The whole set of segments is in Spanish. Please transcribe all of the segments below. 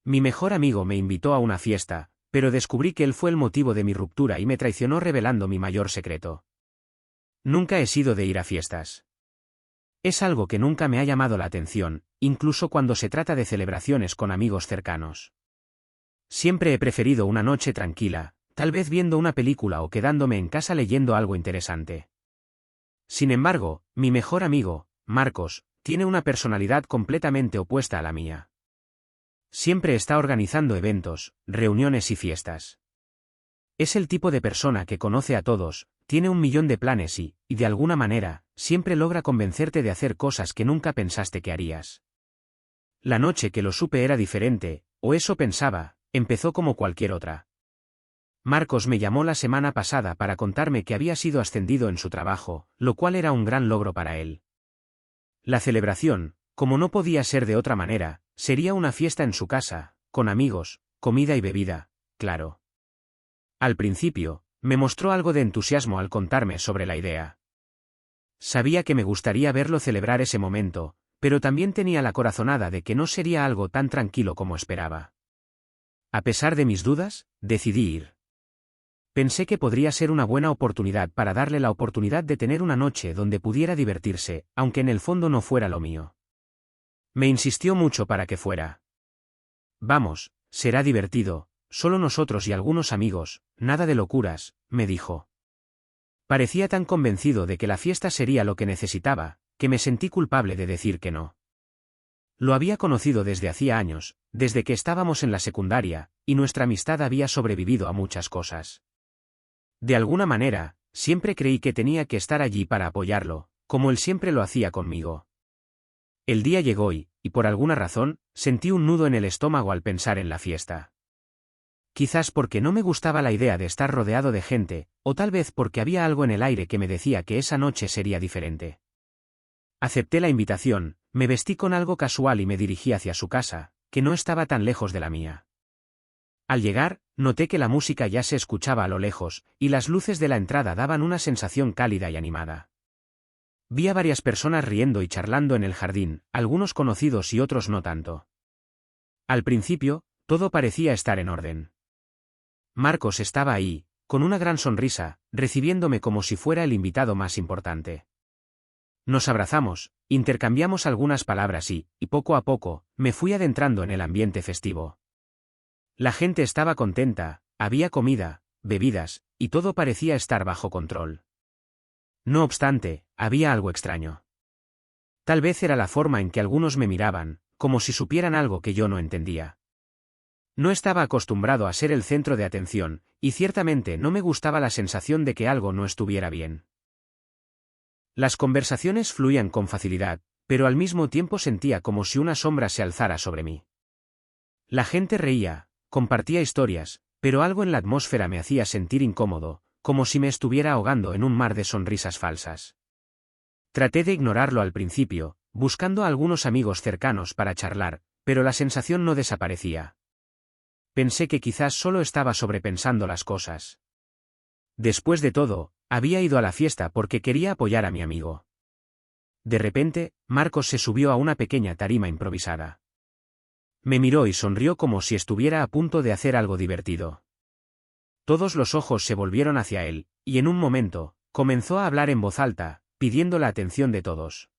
Mi mejor amigo me invitó a una fiesta, pero descubrí que él fue el motivo de mi ruptura y me traicionó revelando mi mayor secreto. Nunca he sido de ir a fiestas. Es algo que nunca me ha llamado la atención, incluso cuando se trata de celebraciones con amigos cercanos. Siempre he preferido una noche tranquila, tal vez viendo una película o quedándome en casa leyendo algo interesante. Sin embargo, mi mejor amigo, Marcos, tiene una personalidad completamente opuesta a la mía. Siempre está organizando eventos, reuniones y fiestas. Es el tipo de persona que conoce a todos, tiene 1.000.000 de planes y, de alguna manera, siempre logra convencerte de hacer cosas que nunca pensaste que harías. La noche que lo supe era diferente, o eso pensaba, empezó como cualquier otra. Marcos me llamó la semana pasada para contarme que había sido ascendido en su trabajo, lo cual era un gran logro para él. La celebración, como no podía ser de otra manera, sería una fiesta en su casa, con amigos, comida y bebida, claro. Al principio, me mostró algo de entusiasmo al contarme sobre la idea. Sabía que me gustaría verlo celebrar ese momento, pero también tenía la corazonada de que no sería algo tan tranquilo como esperaba. A pesar de mis dudas, decidí ir. Pensé que podría ser una buena oportunidad para darle la oportunidad de tener una noche donde pudiera divertirse, aunque en el fondo no fuera lo mío. Me insistió mucho para que fuera. Vamos, será divertido, solo nosotros y algunos amigos, nada de locuras, me dijo. Parecía tan convencido de que la fiesta sería lo que necesitaba, que me sentí culpable de decir que no. Lo había conocido desde hacía años, desde que estábamos en la secundaria, y nuestra amistad había sobrevivido a muchas cosas. De alguna manera, siempre creí que tenía que estar allí para apoyarlo, como él siempre lo hacía conmigo. El día llegó y, por alguna razón, sentí un nudo en el estómago al pensar en la fiesta. Quizás porque no me gustaba la idea de estar rodeado de gente, o tal vez porque había algo en el aire que me decía que esa noche sería diferente. Acepté la invitación, me vestí con algo casual y me dirigí hacia su casa, que no estaba tan lejos de la mía. Al llegar, noté que la música ya se escuchaba a lo lejos, y las luces de la entrada daban una sensación cálida y animada. Vi a varias personas riendo y charlando en el jardín, algunos conocidos y otros no tanto. Al principio, todo parecía estar en orden. Marcos estaba ahí, con una gran sonrisa, recibiéndome como si fuera el invitado más importante. Nos abrazamos, intercambiamos algunas palabras y, poco a poco, me fui adentrando en el ambiente festivo. La gente estaba contenta, había comida, bebidas, y todo parecía estar bajo control. No obstante, había algo extraño. Tal vez era la forma en que algunos me miraban, como si supieran algo que yo no entendía. No estaba acostumbrado a ser el centro de atención, y ciertamente no me gustaba la sensación de que algo no estuviera bien. Las conversaciones fluían con facilidad, pero al mismo tiempo sentía como si una sombra se alzara sobre mí. La gente reía, compartía historias, pero algo en la atmósfera me hacía sentir incómodo, como si me estuviera ahogando en un mar de sonrisas falsas. Traté de ignorarlo al principio, buscando a algunos amigos cercanos para charlar, pero la sensación no desaparecía. Pensé que quizás solo estaba sobrepensando las cosas. Después de todo, había ido a la fiesta porque quería apoyar a mi amigo. De repente, Marcos se subió a una pequeña tarima improvisada. Me miró y sonrió como si estuviera a punto de hacer algo divertido. Todos los ojos se volvieron hacia él, y en un momento, comenzó a hablar en voz alta, pidiendo la atención de todos.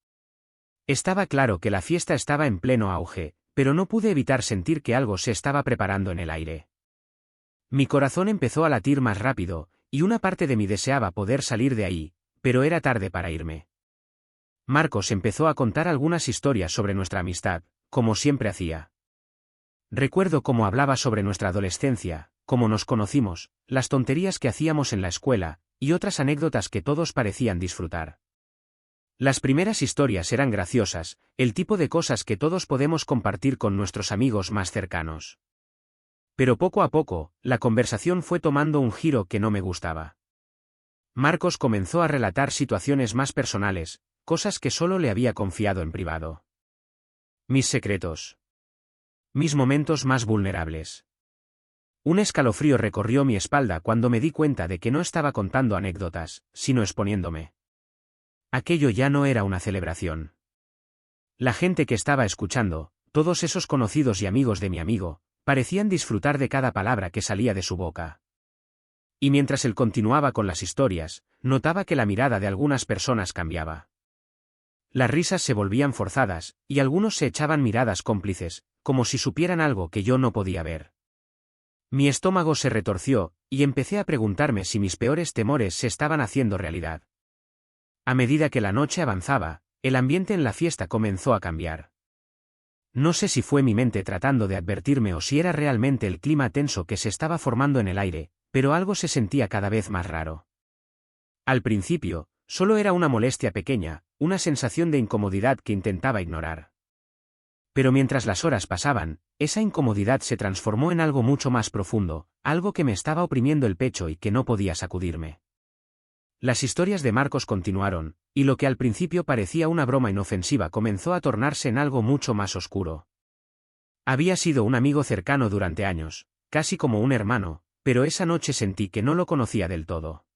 Estaba claro que la fiesta estaba en pleno auge, pero no pude evitar sentir que algo se estaba preparando en el aire. Mi corazón empezó a latir más rápido, y una parte de mí deseaba poder salir de ahí, pero era tarde para irme. Marcos empezó a contar algunas historias sobre nuestra amistad, como siempre hacía. Recuerdo cómo hablaba sobre nuestra adolescencia, cómo nos conocimos, las tonterías que hacíamos en la escuela, y otras anécdotas que todos parecían disfrutar. Las primeras historias eran graciosas, el tipo de cosas que todos podemos compartir con nuestros amigos más cercanos. Pero poco a poco, la conversación fue tomando un giro que no me gustaba. Marcos comenzó a relatar situaciones más personales, cosas que solo le había confiado en privado. Mis secretos. Mis momentos más vulnerables. Un escalofrío recorrió mi espalda cuando me di cuenta de que no estaba contando anécdotas, sino exponiéndome. Aquello ya no era una celebración. La gente que estaba escuchando, todos esos conocidos y amigos de mi amigo, Parecían disfrutar de cada palabra que salía de su boca. Y mientras él continuaba con las historias, notaba que la mirada de algunas personas cambiaba. Las risas se volvían forzadas, y algunos se echaban miradas cómplices, como si supieran algo que yo no podía ver. Mi estómago se retorció, y empecé a preguntarme si mis peores temores se estaban haciendo realidad. A medida que la noche avanzaba, el ambiente en la fiesta comenzó a cambiar. No sé si fue mi mente tratando de advertirme o si era realmente el clima tenso que se estaba formando en el aire, pero algo se sentía cada vez más raro. Al principio, solo era una molestia pequeña, una sensación de incomodidad que intentaba ignorar. Pero mientras las horas pasaban, esa incomodidad se transformó en algo mucho más profundo, algo que me estaba oprimiendo el pecho y que no podía sacudirme. Las historias de Marcos continuaron, y lo que al principio parecía una broma inofensiva comenzó a tornarse en algo mucho más oscuro. Había sido un amigo cercano durante años, casi como un hermano, pero esa noche sentí que no lo conocía del todo.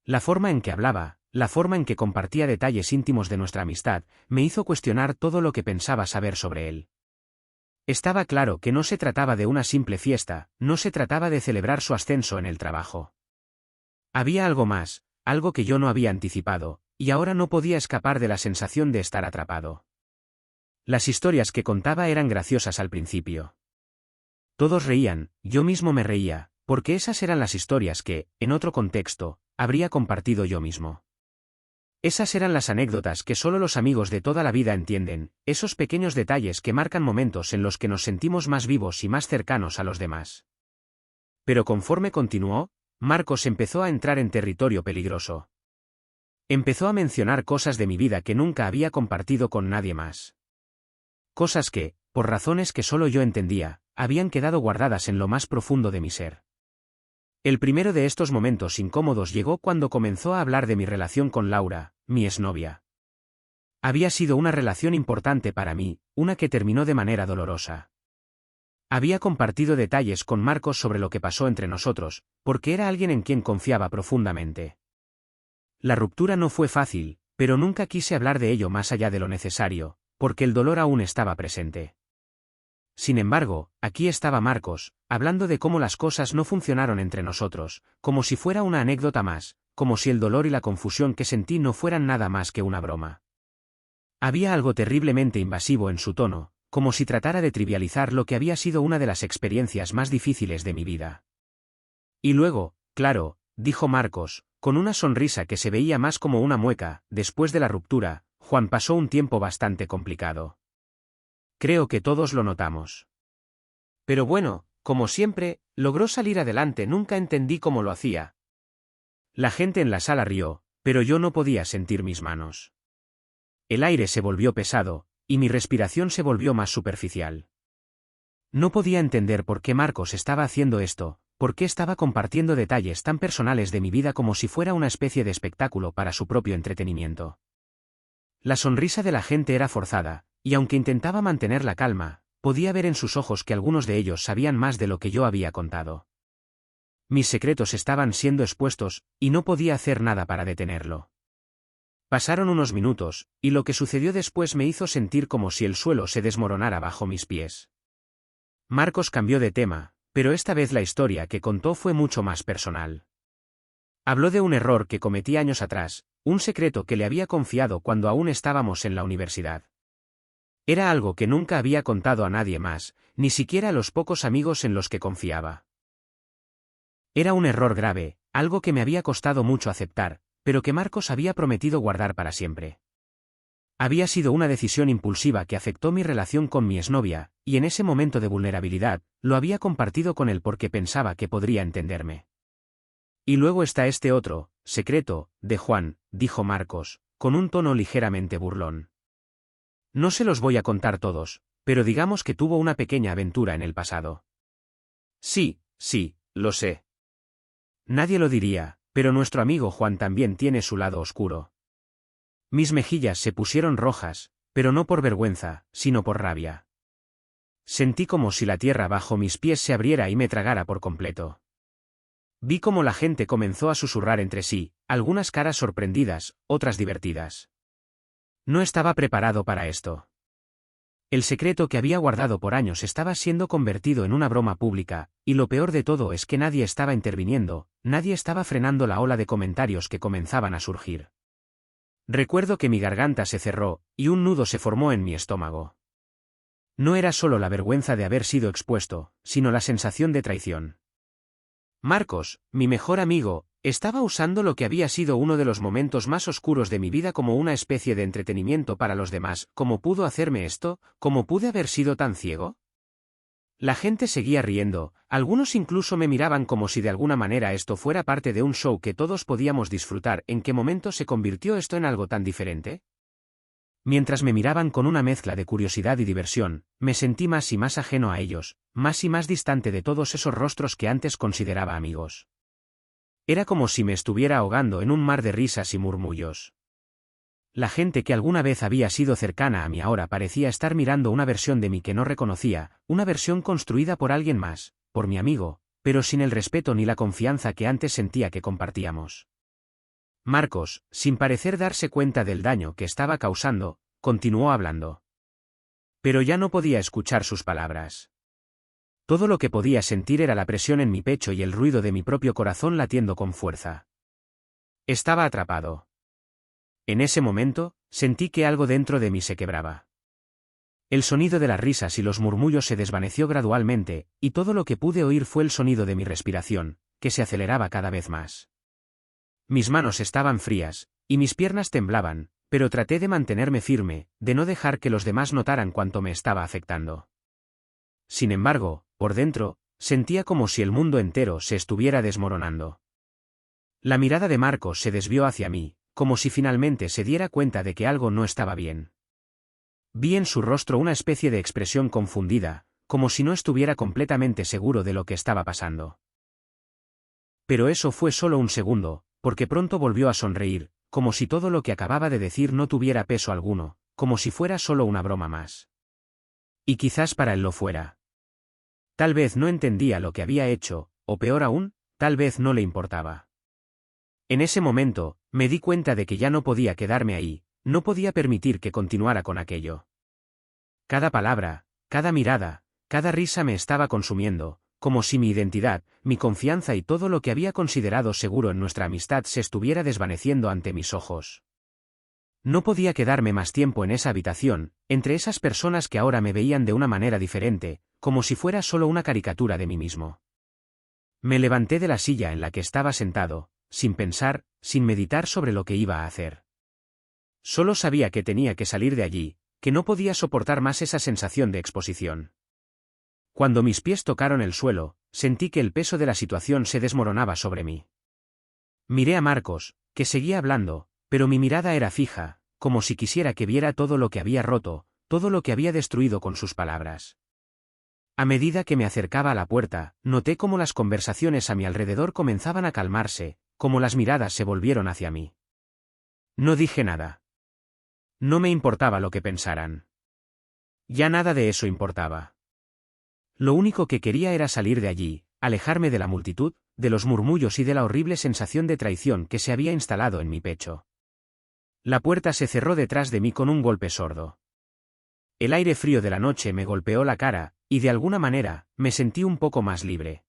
La forma en que hablaba, la forma en que compartía detalles íntimos de nuestra amistad, me hizo cuestionar todo lo que pensaba saber sobre él. Estaba claro que no se trataba de una simple fiesta, no se trataba de celebrar su ascenso en el trabajo. Había algo más, algo que yo no había anticipado, y ahora no podía escapar de la sensación de estar atrapado. Las historias que contaba eran graciosas al principio. Todos reían, yo mismo me reía, porque esas eran las historias que, en otro contexto, habría compartido yo mismo. Esas eran las anécdotas que solo los amigos de toda la vida entienden, esos pequeños detalles que marcan momentos en los que nos sentimos más vivos y más cercanos a los demás. Pero conforme continuó, Marcos empezó a entrar en territorio peligroso. Empezó a mencionar cosas de mi vida que nunca había compartido con nadie más. Cosas que, por razones que solo yo entendía, habían quedado guardadas en lo más profundo de mi ser. El primero de estos momentos incómodos llegó cuando comenzó a hablar de mi relación con Laura, mi exnovia. Había sido una relación importante para mí, una que terminó de manera dolorosa. Había compartido detalles con Marcos sobre lo que pasó entre nosotros, porque era alguien en quien confiaba profundamente. La ruptura no fue fácil, pero nunca quise hablar de ello más allá de lo necesario, porque el dolor aún estaba presente. Sin embargo, aquí estaba Marcos, hablando de cómo las cosas no funcionaron entre nosotros, como si fuera una anécdota más, como si el dolor y la confusión que sentí no fueran nada más que una broma. Había algo terriblemente invasivo en su tono, como si tratara de trivializar lo que había sido una de las experiencias más difíciles de mi vida. Y luego, claro, dijo Marcos, con una sonrisa que se veía más como una mueca, después de la ruptura, Juan pasó un tiempo bastante complicado. Creo que todos lo notamos. Pero bueno, como siempre, logró salir adelante, nunca entendí cómo lo hacía. La gente en la sala rió, pero yo no podía sentir mis manos. El aire se volvió pesado, y mi respiración se volvió más superficial. No podía entender por qué Marcos estaba haciendo esto, por qué estaba compartiendo detalles tan personales de mi vida como si fuera una especie de espectáculo para su propio entretenimiento. La sonrisa de la gente era forzada, y aunque intentaba mantener la calma, podía ver en sus ojos que algunos de ellos sabían más de lo que yo había contado. Mis secretos estaban siendo expuestos, y no podía hacer nada para detenerlo. Pasaron unos minutos, y lo que sucedió después me hizo sentir como si el suelo se desmoronara bajo mis pies. Marcos cambió de tema, pero esta vez la historia que contó fue mucho más personal. Habló de un error que cometí años atrás, un secreto que le había confiado cuando aún estábamos en la universidad. Era algo que nunca había contado a nadie más, ni siquiera a los pocos amigos en los que confiaba. Era un error grave, algo que me había costado mucho aceptar, pero que Marcos había prometido guardar para siempre. Había sido una decisión impulsiva que afectó mi relación con mi exnovia, y en ese momento de vulnerabilidad, lo había compartido con él porque pensaba que podría entenderme. Y luego está este otro, secreto, de Juan, dijo Marcos, con un tono ligeramente burlón. No se los voy a contar todos, pero digamos que tuvo una pequeña aventura en el pasado. Sí, lo sé. Nadie lo diría, pero nuestro amigo Juan también tiene su lado oscuro. Mis mejillas se pusieron rojas, pero no por vergüenza, sino por rabia. Sentí como si la tierra bajo mis pies se abriera y me tragara por completo. Vi cómo la gente comenzó a susurrar entre sí, algunas caras sorprendidas, otras divertidas. No estaba preparado para esto. El secreto que había guardado por años estaba siendo convertido en una broma pública, y lo peor de todo es que nadie estaba interviniendo, nadie estaba frenando la ola de comentarios que comenzaban a surgir. Recuerdo que mi garganta se cerró, y un nudo se formó en mi estómago. No era solo la vergüenza de haber sido expuesto, sino la sensación de traición. Marcos, mi mejor amigo, estaba usando lo que había sido uno de los momentos más oscuros de mi vida como una especie de entretenimiento para los demás. ¿Cómo pudo hacerme esto? ¿Cómo pude haber sido tan ciego? La gente seguía riendo, algunos incluso me miraban como si de alguna manera esto fuera parte de un show que todos podíamos disfrutar. ¿En qué momento se convirtió esto en algo tan diferente? Mientras me miraban con una mezcla de curiosidad y diversión, me sentí más y más ajeno a ellos, más y más distante de todos esos rostros que antes consideraba amigos. Era como si me estuviera ahogando en un mar de risas y murmullos. La gente que alguna vez había sido cercana a mí ahora parecía estar mirando una versión de mí que no reconocía, una versión construida por alguien más, por mi amigo, pero sin el respeto ni la confianza que antes sentía que compartíamos. Marcos, sin parecer darse cuenta del daño que estaba causando, continuó hablando. Pero ya no podía escuchar sus palabras. Todo lo que podía sentir era la presión en mi pecho y el ruido de mi propio corazón latiendo con fuerza. Estaba atrapado. En ese momento, sentí que algo dentro de mí se quebraba. El sonido de las risas y los murmullos se desvaneció gradualmente, y todo lo que pude oír fue el sonido de mi respiración, que se aceleraba cada vez más. Mis manos estaban frías, y mis piernas temblaban, pero traté de mantenerme firme, de no dejar que los demás notaran cuánto me estaba afectando. Sin embargo, por dentro, sentía como si el mundo entero se estuviera desmoronando. La mirada de Marcos se desvió hacia mí, como si finalmente se diera cuenta de que algo no estaba bien. Vi en su rostro una especie de expresión confundida, como si no estuviera completamente seguro de lo que estaba pasando. Pero eso fue solo un segundo, porque pronto volvió a sonreír, como si todo lo que acababa de decir no tuviera peso alguno, como si fuera solo una broma más. Y quizás para él lo fuera. Tal vez no entendía lo que había hecho, o peor aún, tal vez no le importaba. En ese momento, me di cuenta de que ya no podía quedarme ahí, no podía permitir que continuara con aquello. Cada palabra, cada mirada, cada risa me estaba consumiendo, como si mi identidad, mi confianza y todo lo que había considerado seguro en nuestra amistad se estuviera desvaneciendo ante mis ojos. No podía quedarme más tiempo en esa habitación, entre esas personas que ahora me veían de una manera diferente, como si fuera solo una caricatura de mí mismo. Me levanté de la silla en la que estaba sentado, sin pensar, sin meditar sobre lo que iba a hacer. Solo sabía que tenía que salir de allí, que no podía soportar más esa sensación de exposición. Cuando mis pies tocaron el suelo, sentí que el peso de la situación se desmoronaba sobre mí. Miré a Marcos, que seguía hablando, pero mi mirada era fija, como si quisiera que viera todo lo que había roto, todo lo que había destruido con sus palabras. A medida que me acercaba a la puerta, noté cómo las conversaciones a mi alrededor comenzaban a calmarse, cómo las miradas se volvieron hacia mí. No dije nada. No me importaba lo que pensaran. Ya nada de eso importaba. Lo único que quería era salir de allí, alejarme de la multitud, de los murmullos y de la horrible sensación de traición que se había instalado en mi pecho. La puerta se cerró detrás de mí con un golpe sordo. El aire frío de la noche me golpeó la cara, y de alguna manera, me sentí un poco más libre.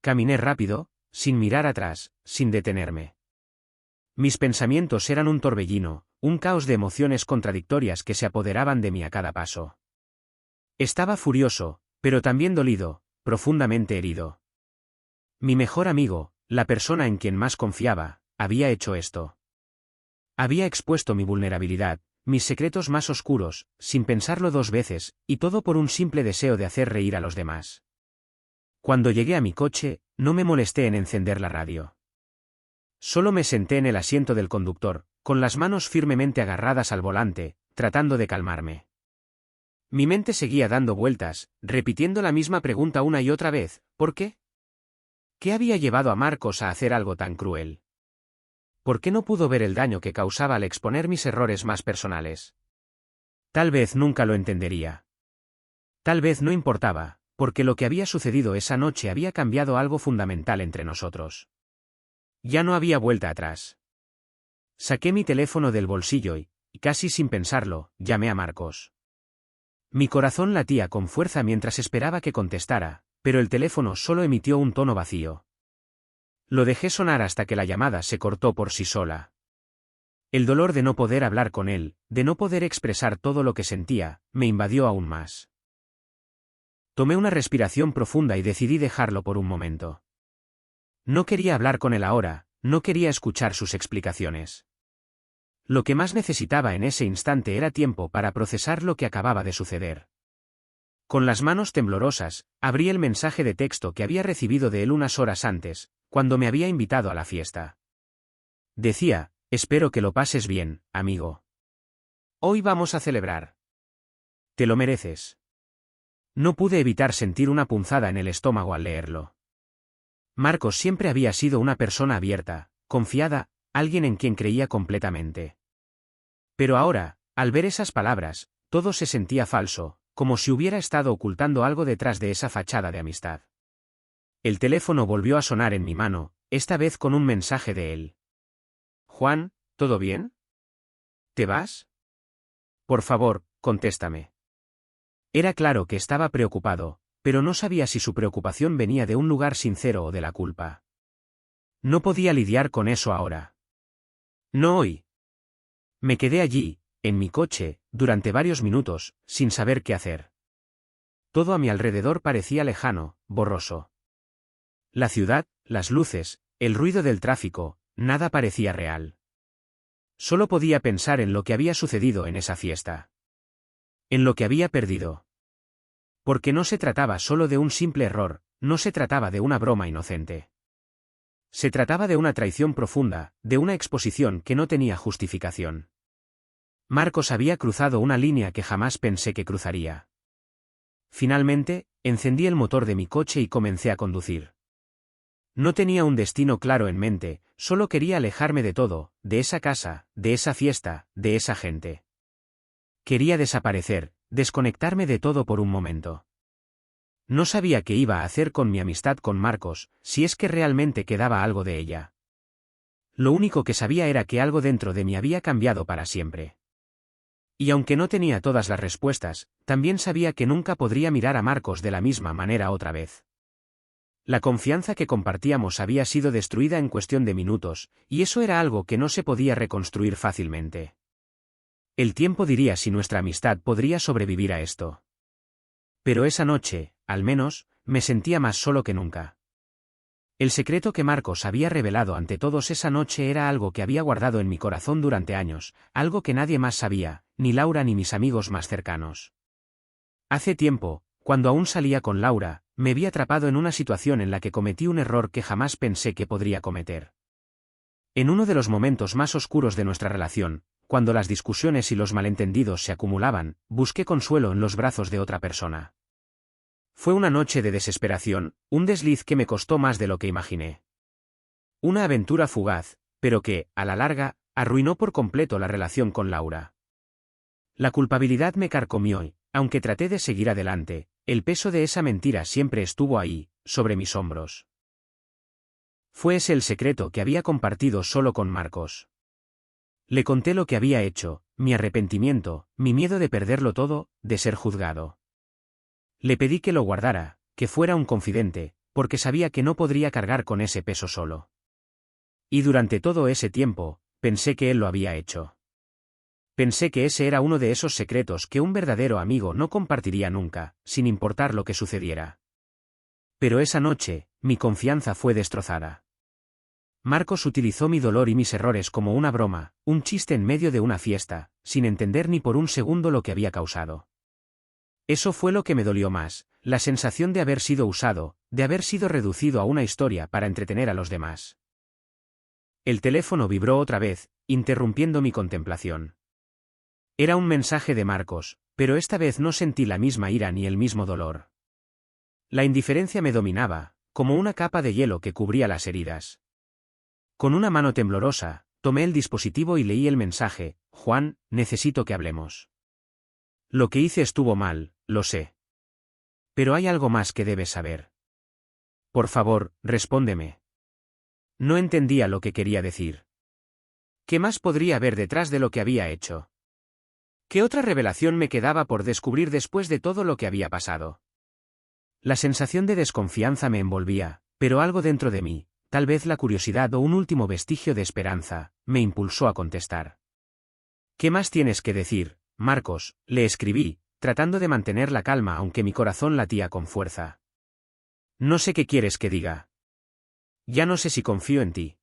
Caminé rápido, sin mirar atrás, sin detenerme. Mis pensamientos eran un torbellino, un caos de emociones contradictorias que se apoderaban de mí a cada paso. Estaba furioso, pero también dolido, profundamente herido. Mi mejor amigo, la persona en quien más confiaba, había hecho esto. Había expuesto mi vulnerabilidad, mis secretos más oscuros, sin pensarlo dos veces, y todo por un simple deseo de hacer reír a los demás. Cuando llegué a mi coche, no me molesté en encender la radio. Solo me senté en el asiento del conductor, con las manos firmemente agarradas al volante, tratando de calmarme. Mi mente seguía dando vueltas, repitiendo la misma pregunta una y otra vez: ¿por qué? ¿Qué había llevado a Marcos a hacer algo tan cruel? ¿Por qué no pudo ver el daño que causaba al exponer mis errores más personales? Tal vez nunca lo entendería. Tal vez no importaba, porque lo que había sucedido esa noche había cambiado algo fundamental entre nosotros. Ya no había vuelta atrás. Saqué mi teléfono del bolsillo y, casi sin pensarlo, llamé a Marcos. Mi corazón latía con fuerza mientras esperaba que contestara, pero el teléfono solo emitió un tono vacío. Lo dejé sonar hasta que la llamada se cortó por sí sola. El dolor de no poder hablar con él, de no poder expresar todo lo que sentía, me invadió aún más. Tomé una respiración profunda y decidí dejarlo por un momento. No quería hablar con él ahora, no quería escuchar sus explicaciones. Lo que más necesitaba en ese instante era tiempo para procesar lo que acababa de suceder. Con las manos temblorosas, abrí el mensaje de texto que había recibido de él unas horas antes, cuando me había invitado a la fiesta. Decía: espero que lo pases bien, amigo. Hoy vamos a celebrar. Te lo mereces. No pude evitar sentir una punzada en el estómago al leerlo. Marcos siempre había sido una persona abierta, confiada, alguien en quien creía completamente. Pero ahora, al ver esas palabras, todo se sentía falso, como si hubiera estado ocultando algo detrás de esa fachada de amistad. El teléfono volvió a sonar en mi mano, esta vez con un mensaje de él. Juan, ¿todo bien? ¿Te vas? Por favor, contéstame. Era claro que estaba preocupado, pero no sabía si su preocupación venía de un lugar sincero o de la culpa. No podía lidiar con eso ahora. No hoy. Me quedé allí, en mi coche, durante varios minutos, sin saber qué hacer. Todo a mi alrededor parecía lejano, borroso. La ciudad, las luces, el ruido del tráfico, nada parecía real. Solo podía pensar en lo que había sucedido en esa fiesta. En lo que había perdido. Porque no se trataba solo de un simple error, no se trataba de una broma inocente. Se trataba de una traición profunda, de una exposición que no tenía justificación. Marcos había cruzado una línea que jamás pensé que cruzaría. Finalmente, encendí el motor de mi coche y comencé a conducir. No tenía un destino claro en mente, solo quería alejarme de todo, de esa casa, de esa fiesta, de esa gente. Quería desaparecer, desconectarme de todo por un momento. No sabía qué iba a hacer con mi amistad con Marcos, si es que realmente quedaba algo de ella. Lo único que sabía era que algo dentro de mí había cambiado para siempre. Y aunque no tenía todas las respuestas, también sabía que nunca podría mirar a Marcos de la misma manera otra vez. La confianza que compartíamos había sido destruida en cuestión de minutos, y eso era algo que no se podía reconstruir fácilmente. El tiempo diría si nuestra amistad podría sobrevivir a esto. Pero esa noche, al menos, me sentía más solo que nunca. El secreto que Marcos había revelado ante todos esa noche era algo que había guardado en mi corazón durante años, algo que nadie más sabía, ni Laura ni mis amigos más cercanos. Hace tiempo, cuando aún salía con Laura, me vi atrapado en una situación en la que cometí un error que jamás pensé que podría cometer. En uno de los momentos más oscuros de nuestra relación, cuando las discusiones y los malentendidos se acumulaban, busqué consuelo en los brazos de otra persona. Fue una noche de desesperación, un desliz que me costó más de lo que imaginé. Una aventura fugaz, pero que, a la larga, arruinó por completo la relación con Laura. La culpabilidad me carcomió y, aunque traté de seguir adelante, el peso de esa mentira siempre estuvo ahí, sobre mis hombros. Fue ese el secreto que había compartido solo con Marcos. Le conté lo que había hecho, mi arrepentimiento, mi miedo de perderlo todo, de ser juzgado. Le pedí que lo guardara, que fuera un confidente, porque sabía que no podría cargar con ese peso solo. Y durante todo ese tiempo, pensé que él lo había hecho. Pensé que ese era uno de esos secretos que un verdadero amigo no compartiría nunca, sin importar lo que sucediera. Pero esa noche, mi confianza fue destrozada. Marcos utilizó mi dolor y mis errores como una broma, un chiste en medio de una fiesta, sin entender ni por un segundo lo que había causado. Eso fue lo que me dolió más, la sensación de haber sido usado, de haber sido reducido a una historia para entretener a los demás. El teléfono vibró otra vez, interrumpiendo mi contemplación. Era un mensaje de Marcos, pero esta vez no sentí la misma ira ni el mismo dolor. La indiferencia me dominaba, como una capa de hielo que cubría las heridas. Con una mano temblorosa, tomé el dispositivo y leí el mensaje: Juan, necesito que hablemos. Lo que hice estuvo mal, lo sé. Pero hay algo más que debes saber. Por favor, respóndeme. No entendía lo que quería decir. ¿Qué más podría haber detrás de lo que había hecho? ¿Qué otra revelación me quedaba por descubrir después de todo lo que había pasado? La sensación de desconfianza me envolvía, pero algo dentro de mí, tal vez la curiosidad o un último vestigio de esperanza, me impulsó a contestar. ¿Qué más tienes que decir, Marcos?, le escribí, tratando de mantener la calma aunque mi corazón latía con fuerza. No sé qué quieres que diga. Ya no sé si confío en ti.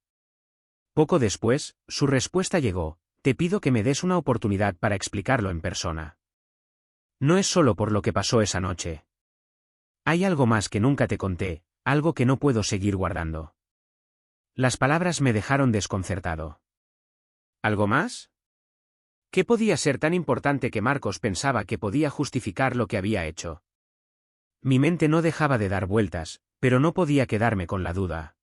Poco después, su respuesta llegó: te pido que me des una oportunidad para explicarlo en persona. No es solo por lo que pasó esa noche. Hay algo más que nunca te conté, algo que no puedo seguir guardando. Las palabras me dejaron desconcertado. ¿Algo más? ¿Qué podía ser tan importante que Marcos pensaba que podía justificar lo que había hecho? Mi mente no dejaba de dar vueltas, pero no podía quedarme con la duda.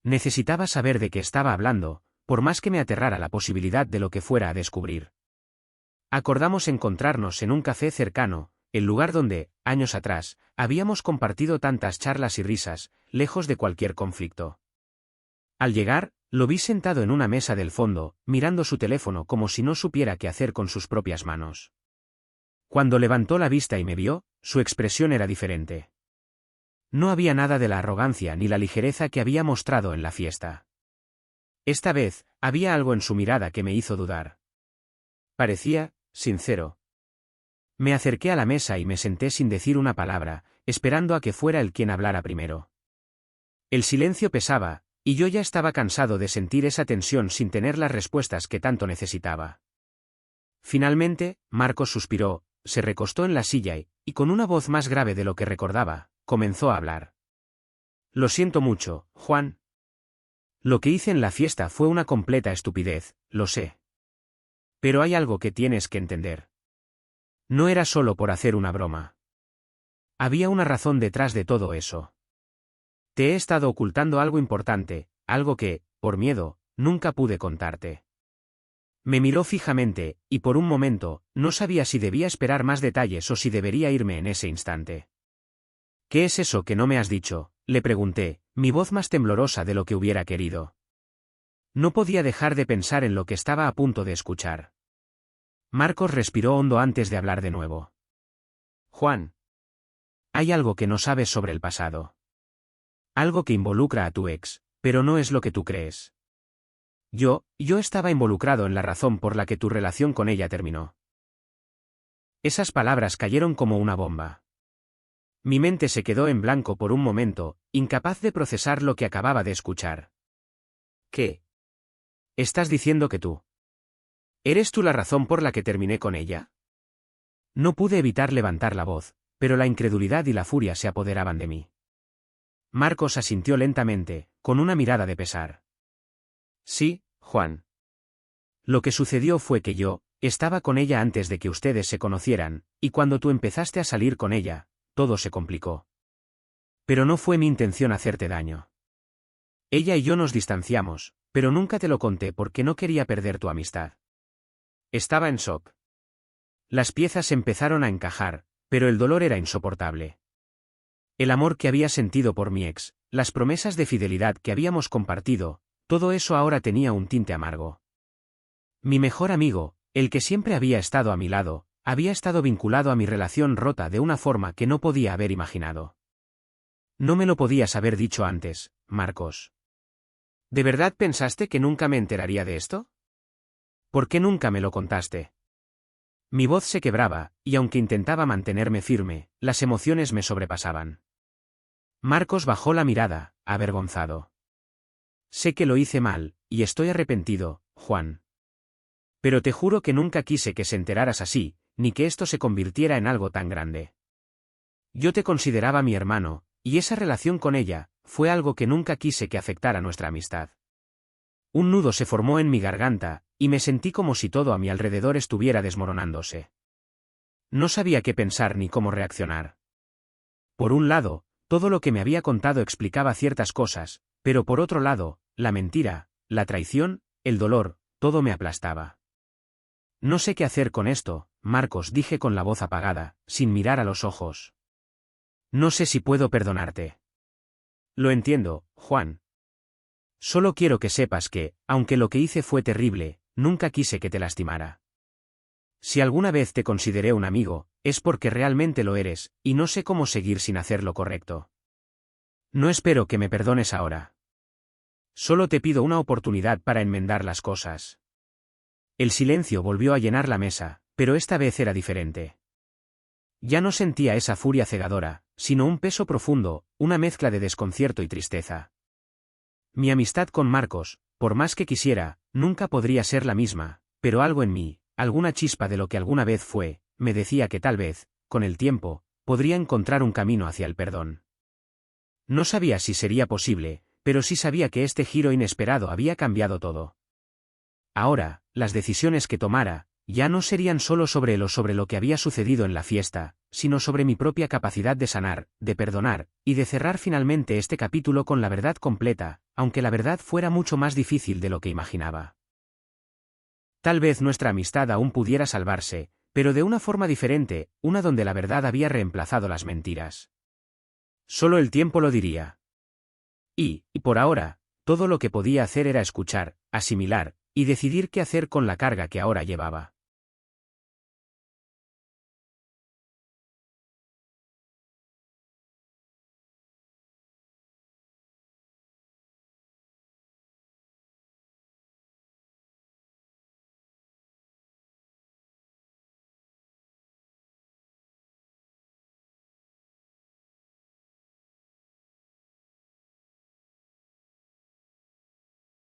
Necesitaba saber de qué estaba hablando, por más que me aterrara la posibilidad de lo que fuera a descubrir. Acordamos encontrarnos en un café cercano, el lugar donde, años atrás, habíamos compartido tantas charlas y risas, lejos de cualquier conflicto. Al llegar, lo vi sentado en una mesa del fondo, mirando su teléfono como si no supiera qué hacer con sus propias manos. Cuando levantó la vista y me vio, su expresión era diferente. No había nada de la arrogancia ni la ligereza que había mostrado en la fiesta. Esta vez, había algo en su mirada que me hizo dudar. Parecía sincero. Me acerqué a la mesa y me senté sin decir una palabra, esperando a que fuera él quien hablara primero. El silencio pesaba, y yo ya estaba cansado de sentir esa tensión sin tener las respuestas que tanto necesitaba. Finalmente, Marcos suspiró, se recostó en la silla y con una voz más grave de lo que recordaba, comenzó a hablar. Lo siento mucho, Juan. Lo que hice en la fiesta fue una completa estupidez, lo sé. Pero hay algo que tienes que entender. No era solo por hacer una broma. Había una razón detrás de todo eso. Te he estado ocultando algo importante, algo que, por miedo, nunca pude contarte. Me miró fijamente, y por un momento, no sabía si debía esperar más detalles o si debería irme en ese instante. ¿Qué es eso que no me has dicho?, le pregunté, mi voz más temblorosa de lo que hubiera querido. No podía dejar de pensar en lo que estaba a punto de escuchar. Marcos respiró hondo antes de hablar de nuevo. Juan. Hay algo que no sabes sobre el pasado. Algo que involucra a tu ex, pero no es lo que tú crees. Yo estaba involucrado en la razón por la que tu relación con ella terminó. Esas palabras cayeron como una bomba. Mi mente se quedó en blanco por un momento, incapaz de procesar lo que acababa de escuchar. ¿Qué? ¿Estás diciendo que tú? ¿Eres tú la razón por la que terminé con ella? No pude evitar levantar la voz, pero la incredulidad y la furia se apoderaban de mí. Marcos asintió lentamente, con una mirada de pesar. Sí, Juan. Lo que sucedió fue que yo estaba con ella antes de que ustedes se conocieran, y cuando tú empezaste a salir con ella, todo se complicó. Pero no fue mi intención hacerte daño. Ella y yo nos distanciamos, pero nunca te lo conté porque no quería perder tu amistad. Estaba en shock. Las piezas empezaron a encajar, pero el dolor era insoportable. El amor que había sentido por mi ex, las promesas de fidelidad que habíamos compartido, todo eso ahora tenía un tinte amargo. Mi mejor amigo, el que siempre había estado a mi lado, había estado vinculado a mi relación rota de una forma que no podía haber imaginado. No me lo podías haber dicho antes, Marcos. ¿De verdad pensaste que nunca me enteraría de esto? ¿Por qué nunca me lo contaste? Mi voz se quebraba, y aunque intentaba mantenerme firme, las emociones me sobrepasaban. Marcos bajó la mirada, avergonzado. Sé que lo hice mal, y estoy arrepentido, Juan. Pero te juro que nunca quise que se enteraras así, ni que esto se convirtiera en algo tan grande. Yo te consideraba mi hermano, y esa relación con ella, fue algo que nunca quise que afectara nuestra amistad. Un nudo se formó en mi garganta, y me sentí como si todo a mi alrededor estuviera desmoronándose. No sabía qué pensar ni cómo reaccionar. Por un lado, todo lo que me había contado explicaba ciertas cosas, pero por otro lado, la mentira, la traición, el dolor, todo me aplastaba. No sé qué hacer con esto, Marcos, dije con la voz apagada, sin mirar a los ojos. No sé si puedo perdonarte. Lo entiendo, Juan. Solo quiero que sepas que, aunque lo que hice fue terrible, nunca quise que te lastimara. Si alguna vez te consideré un amigo, es porque realmente lo eres, y no sé cómo seguir sin hacer lo correcto. No espero que me perdones ahora. Solo te pido una oportunidad para enmendar las cosas. El silencio volvió a llenar la mesa, pero esta vez era diferente. Ya no sentía esa furia cegadora, sino un peso profundo, una mezcla de desconcierto y tristeza. Mi amistad con Marcos, por más que quisiera, nunca podría ser la misma, pero algo en mí, alguna chispa de lo que alguna vez fue, me decía que tal vez, con el tiempo, podría encontrar un camino hacia el perdón. No sabía si sería posible, pero sí sabía que este giro inesperado había cambiado todo. Ahora, las decisiones que tomara, ya no serían solo sobre él o sobre lo que había sucedido en la fiesta, sino sobre mi propia capacidad de sanar, de perdonar, y de cerrar finalmente este capítulo con la verdad completa, aunque la verdad fuera mucho más difícil de lo que imaginaba. Tal vez nuestra amistad aún pudiera salvarse, pero de una forma diferente, una donde la verdad había reemplazado las mentiras. Solo el tiempo lo diría. Y por ahora, todo lo que podía hacer era escuchar, asimilar, y decidir qué hacer con la carga que ahora llevaba.